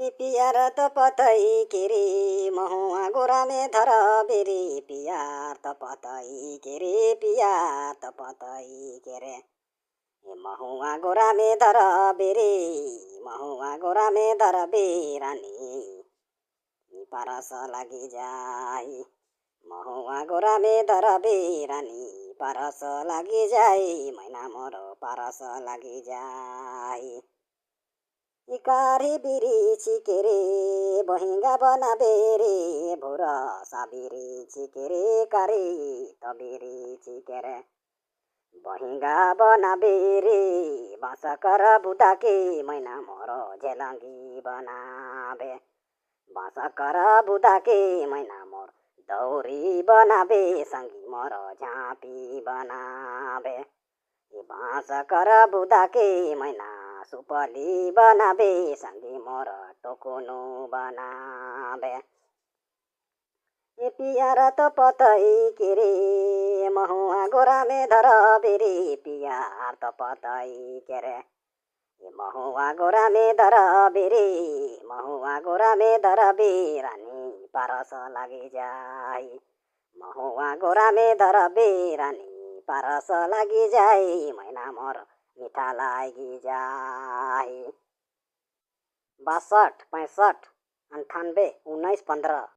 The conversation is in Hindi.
पियार त पतै के रे महुआ गोरामे धर बेरे पियार त पतै के रे पियार त पतै के रे महुआ गोरामे धर बेरे महुआ गोरामे धर बेरानी पारस लागि जाई महुआ गोरामे धर बेरानी पारस लागि जाई मैना मोर पारस लागि जाई इकारी बिरी छिकेरे बहिंगा बना बेरे भोर साबिरी छिकेरे कारी तबिरी छिकेरे बहिंगा बना बेरे बाँस कर बुदाके मैना मोर झेलङ्गी बनाबे बाँस कर बुदाके मैना मोर दौरी बनाबे सँगी मोर झाँपी बनाबे बाँस कर बुदाके मैना सुपली बनाबे सँगी मोर टोकुनु बनाबे पियार त पतै के रे महुआ गोरामे धर बेरे पियार त पतै के रे महुआ गोरामे धर बेरे महुआ गोरामे धर बेरानी पारस लागि जाई महुआ गोरामे धर बेरानी पारस लागि जाई मैना मोर मिठा लागि जाई 62 65 98 19 15